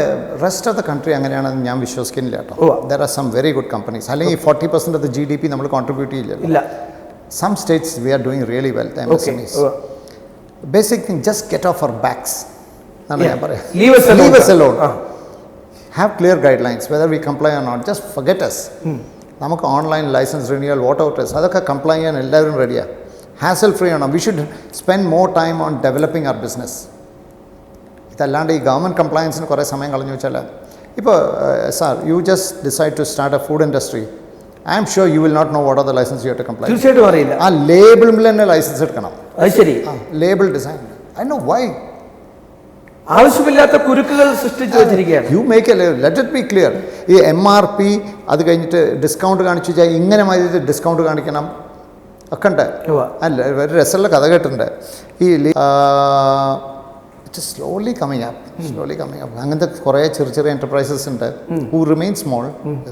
റെസ്റ്റ് ഓഫ് ദ കൺട്രി അങ്ങനെയാണെന്ന് ഞാൻ വിശ്വസിക്കുന്നില്ല കേട്ടോ. There are some very good companies. അല്ലെങ്കിൽ 40% ഓഫ് ദ GDP നമ്മൾ കോൺട്രിബ്യൂട്ട് ചെയ്യില്ല. Some states we are doing really well, the MSMEs. Basic thing, just get off our backs. Leave us alone. Have clear guidelines, whether we comply or not. Just forget us. നമുക്ക് online license renewal what out അതൊക്കെ comply ചെയ്യാൻ എല്ലാവരും റെഡിയാണ്. Hassle free ആണോ? We should spend more time on developing our business. ഇതല്ലാണ്ട് ഈ government കംപ്ലയൻസിന് കുറേ സമയം കളഞ്ഞു വെച്ചാൽ, ഇപ്പോൾ sir you just decide to start a food industry, I am sure you will not know what are the license you have to comply.
തീർച്ചയായിട്ടും അറിയില്ല.
ആ ലേബിളിൽ തന്നെ ലൈസൻസ് എടുക്കണം.
അത് ശരി.
Label design, I know why.
ആവശ്യമില്ലാത്ത കുരുക്കുകൾ സൃഷ്ടിച്ചു വെച്ചിരിക്കുകയാണ്.
You make A let it be clear. ഈ MRP അത് കഴിഞ്ഞിട്ട് ഡിസ്കൗണ്ട് കാണിച്ചു വെച്ചാൽ ഇങ്ങനെ മാതിരി ഡിസ്കൗണ്ട് കാണിക്കണം ഒക്കെ ഉണ്ട്. അല്ല, ഒരു രസമുള്ള കഥ കേട്ടിട്ടുണ്ട്. ഈ ഇറ്റ് സ്ലോലി കമ്മിങ് അപ്പ്. അങ്ങനത്തെ കുറേ ചെറിയ ചെറിയ എൻ്റർപ്രൈസസ് ഉണ്ട് who remain small,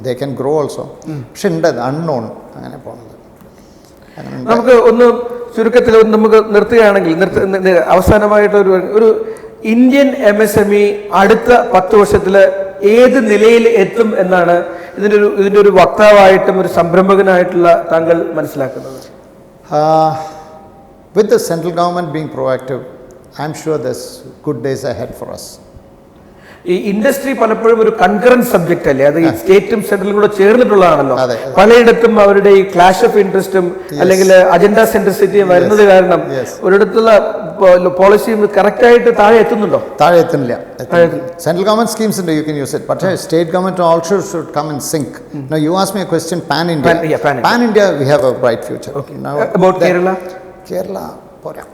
they can grow also. പക്ഷെ ഉണ്ട് അൺനോൺ അങ്ങനെ പോകുന്നത്.
നമുക്ക് ഒന്ന് ചുരുക്കത്തിൽ നമുക്ക് നിർത്തുകയാണെങ്കിൽ, അവസാനമായിട്ട് ഒരു ഇന്ത്യൻ MSME അടുത്ത 10 വർഷത്തിൽ ഏത് നിലയിൽ എത്തും എന്നാണ് ഇതിൻ്റെ ഒരു വക്താവായിട്ടും ഒരു സംരംഭകനായിട്ടുള്ള താങ്കൾ മനസ്സിലാക്കുന്നത്?
With the central government being proactive, I am sure there's good days ahead for us.
ഈ ഇൻഡസ്ട്രി പലപ്പോഴും ഒരു കൺകറന്റ് സബ്ജക്റ്റ് അല്ലേ? അത് ഈ സ്റ്റേറ്റും സെൻട്രലും കൂടെ ചേർന്നിട്ടുള്ളതാണല്ലോ. പലയിടത്തും അവരുടെ ഈ ക്ലാഷ് ഓഫ് ഇൻട്രസ്റ്റും അല്ലെങ്കിൽ അജണ്ട സെൻട്രിസിറ്റിയും വരുന്നത് കാരണം ഒരിടത്തുള്ള പോളിസിയും കറക്റ്റ് ആയിട്ട് താഴെ എത്തുന്നുണ്ടോ?
താഴെ എത്തുന്നില്ല. സെൻട്രൽ ഗവൺമെന്റ് സ്കീംസ് ഉണ്ട്, യു കെൻ യൂസ് ഇറ്റ്. പക്ഷേ state government also should come in sync. Now you ask me a question, pan India we have a bright future. Now
about
Kerala പോരാ,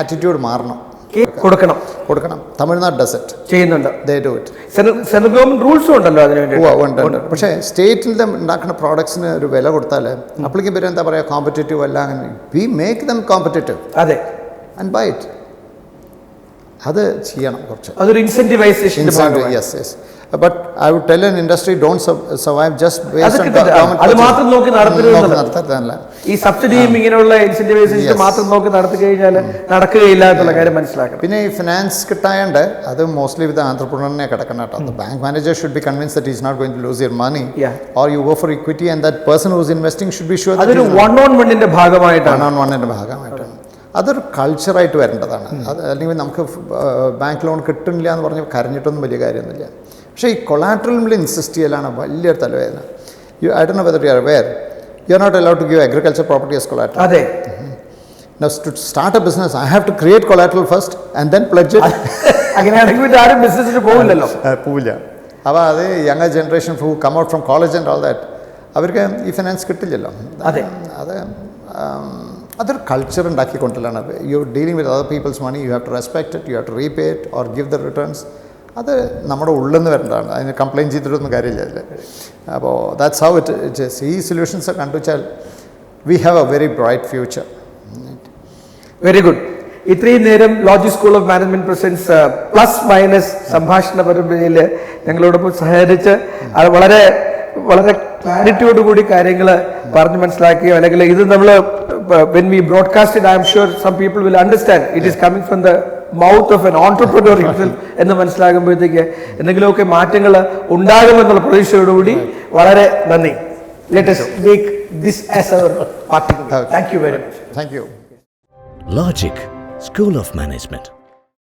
attitude മാറണം.
കൊടുക്കണം.
Tamil Nadu does it, ചെയ്യുന്നുണ്ട്. They do it.
Central government റൂൾസും ഉണ്ടല്ലോ അതിന് വേണ്ടി.
ഉണ്ട്. പക്ഷേ സ്റ്റേറ്റിൽ ഉണ്ടാക്കുന്ന പ്രോഡക്ട്സിന് ഒരു വില കൊടുത്താൽ അപ്പോഴേക്കും പേര് എന്താ പറയുക, കോമ്പറ്റേറ്റീവ് അല്ല. അങ്ങനെ വി മേക്ക് ദം കോമ്പറ്റേറ്റീവ്.
അതെ,
ആൻഡ് ബൈ ഇറ്റ്. അത് ചെയ്യണം കുറച്ച്.
അതൊരു ഇൻസെന്റിവൈസേഷൻ.
Yes. But I would tell an industry don't survive just based
അത്
on
കിട്ടില്ല.
government
അത്
budget.
മാത്രം നോക്കി നടത്തരുതെന്നല്ല.
നടത്തരുതല്ല.
ഈ സബ്സിഡിയും ഇങ്ങനെയുള്ള ഇൻസെന്റിവൈസേഷൻ മാത്രം നോക്കി നടത്തി കഴിഞ്ഞാൽ നടക്കുകയില്ല എന്നുള്ള കാര്യം മനസ്സിലാക്കണം.
പിന്നെ ഈ ഫിനാൻസ് കിട്ടാണ്ട് അത് മോസ്റ്റ്ലി വിത്ത് ആന്ത്രപ്രണറിനെ കിടക്കണം കേട്ടോ. The bank manager should be convinced that he's not going to lose your money.
Yeah.
Or you go for equity and that person who's investing should be sure that
അതൊരു
he's not-
1-on-1-ന്റെ ഭാഗമായിട്ടാണ്.
1-on-1-ന്റെ ഭാഗമായിട്ടാണ്. അതൊരു കൾച്ചറായിട്ട് വരേണ്ടതാണ്. അത് അല്ലെങ്കിൽ നമുക്ക് bank loan കിട്ടുന്നില്ല എന്ന് പറഞ്ഞ് കരഞ്ഞിട്ടൊന്നും വലിയ കാര്യമൊന്നുമില്ല. പക്ഷേ ഈ കൊളാട്രലിൽ ഇൻസിസ്റ്റ് ചെയ്യലാണ് വലിയൊരു തലവേദന. I don't know whether you are aware, you are not allowed to give agriculture property as collateral.
അതെ.
Now to start a business, I have to create collateral first and then pledge it.
അങ്ങനെയാണെങ്കിൽ പിന്നെ ആരും ബിസിനസ്സിന് പോകില്ലല്ലോ.
പോവില്ല. അപ്പോൾ അത് younger generation who come out from college and all that അവർക്ക് ഈ ഫിനാൻസ് കിട്ടില്ലല്ലോ.
അതെ.
അതൊരു കൾച്ചർ ഉണ്ടാക്കിക്കൊണ്ടില്ലാണ്. You dealing with other people's money, you have to respect it, you have to repay it or give the returns. അത് നമ്മുടെ ഉള്ളിൽ നിന്ന് വരേണ്ടതാണ്. അതിന് കംപ്ലയിൻറ്റ് ചെയ്തിട്ടൊന്നും കാര്യമില്ല അതിൽ. അപ്പോൾ ദാറ്റ്സ് ഹൗ ഇറ്റ് ഇസ്. ഈ സൊല്യൂഷൻസ് കണ്ടുവച്ചാൽ we have a very bright future.
Very good. ഇത്രയും നേരം Logic School of Management presents Plus Minus സംഭാഷണ പരമ്പരയിൽ ഞങ്ങളോടൊപ്പം സഹകരിച്ച് അത് വളരെ വളരെ ക്ലാരിറ്റിയോടുകൂടി കാര്യങ്ങൾ പറഞ്ഞു മനസ്സിലാക്കുകയോ അല്ലെങ്കിൽ ഇത് നമ്മൾ when we broadcast it, I am sure some people will understand it is coming from the mouth of an entrepreneur himself എന്ന് മനസ്സിലാകുമ്പോഴത്തേക്ക് എന്തെങ്കിലുമൊക്കെ മാറ്റങ്ങൾ ഉണ്ടാകുമെന്നുള്ള പ്രതീക്ഷയോടുകൂടി വളരെ നന്ദി. Let us make this as our parting. Thank you very much.
Thank you.
Logic School of Management.